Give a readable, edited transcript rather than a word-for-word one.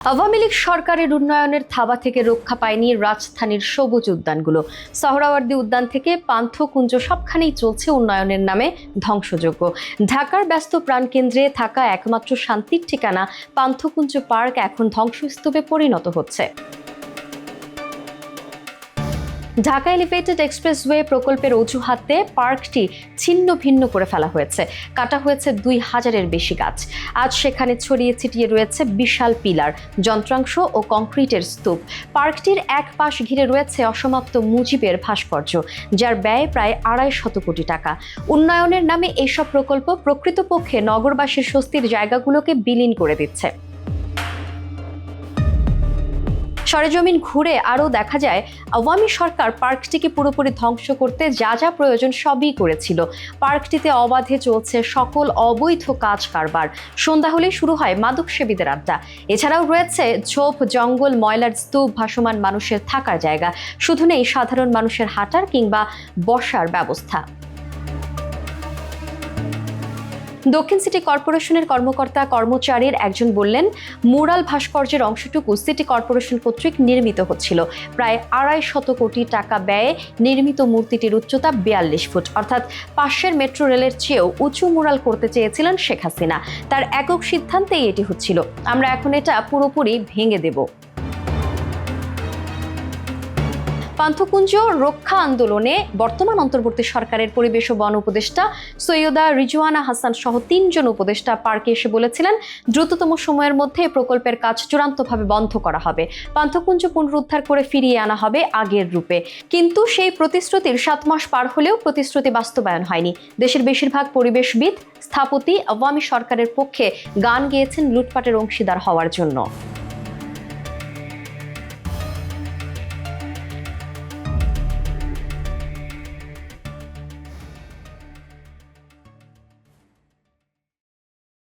আওয়ামী লীগ সরকারের উন্নয়নের থাবা থেকে রক্ষা পায়নি রাজধানীর সবুজ উদ্যানগুলো। সোহরাওয়ার্দী উদ্যান থেকে পান্থকুঞ্জ সবখানেই চলছে উন্নয়নের নামে ধ্বংসযজ্ঞ। ঢাকার ব্যস্ত প্রাণকেন্দ্রে থাকা একমাত্র শান্তির ঠিকানা পান্থকুঞ্জ পার্ক এখন ধ্বংসস্তূপে পরিণত হচ্ছে। ঢাকা এলিভেটেড এক্সপ্রেসওয়ে প্রকল্পের অজুহাতে পার্কটি ছিন্ন ভিন্ন করে ফেলা হয়েছে। কাটা হয়েছে ২,০০০-এর বেশি গাছ। আজ সেখানে ছড়িয়ে ছিটিয়ে রয়েছে বিশাল পিলার, যন্ত্রাংশ ও কংক্রিটের স্তূপ। পার্কটির এক পাশ ঘিরে রয়েছে অসমাপ্ত মুজিবের ভাস্কর্য, যার ব্যয় প্রায় ২৫০ কোটি টাকা। উন্নয়নের নামে এইসব প্রকল্প প্রকৃতপক্ষে নগরবাসীর স্বস্তির জায়গাগুলোকে বিলীন করে দিচ্ছে। সরেজমিন ঘুরে আরও দেখা যায়, আওয়ামী সরকার পার্কটিকে পুরোপুরি ধ্বংস করতে যা যা প্রয়োজন সবই করেছিল। পার্কটিতে অবাধে চলছে সকল অবৈধ কাজ কারবার। সন্ধ্যা হলে শুরু হয় মাদক সেবীদের আড্ডা। এছাড়াও রয়েছে ঝোপ জঙ্গল, ময়লার স্তূপ, ভাসমান মানুষের থাকার জায়গা। শুধু নেই সাধারণ মানুষের হাঁটার কিংবা বসার ব্যবস্থা। দক্ষিণ সিটি কর্পোরেশনের কর্মকর্তা কর্মচারীর একজন বললেন, মুরাল ভাস্কর্যের অংশটুকু সিটি কর্পোরেশন কর্তৃক নির্মিত হচ্ছিল। প্রায় ২৫০ কোটি টাকা ব্যয়ে নির্মিত মূর্তিটির উচ্চতা ৪২ ফুট, অর্থাৎ পাশের মেট্রো রেলের চেয়েও উঁচু মুরাল করতে চেয়েছিলেন শেখ হাসিনা। তার একক সিদ্ধান্তেই এটি হচ্ছিল। আমরা এখন এটা পুরোপুরি ভেঙে দেব। পান্থকুঞ্জ রক্ষা আন্দোলনে বর্তমান অন্তর্বর্তী সরকারের পরিবেশ ও বন উপদেষ্টা সৈয়দা রিজওয়ানা হাসান সহ ৩ জন উপদেষ্টা পার্কে এসে বলেছিলেন, দ্রুততম সময়ের মধ্যে প্রকল্পের কাজ চূড়ান্তভাবে বন্ধ করা হবে, পান্থকুঞ্জ পুনরুদ্ধার করে ফিরিয়ে আনা হবে আগের রূপে। কিন্তু সেই প্রতিশ্রুতির ৭ মাস পার হলেও প্রতিশ্রুতি বাস্তবায়ন হয়নি। দেশের বেশিরভাগ পরিবেশবিদ, স্থপতি আওয়ামী সরকারের পক্ষে গান গেয়েছেন লুটপাটের অংশীদার হওয়ার জন্য।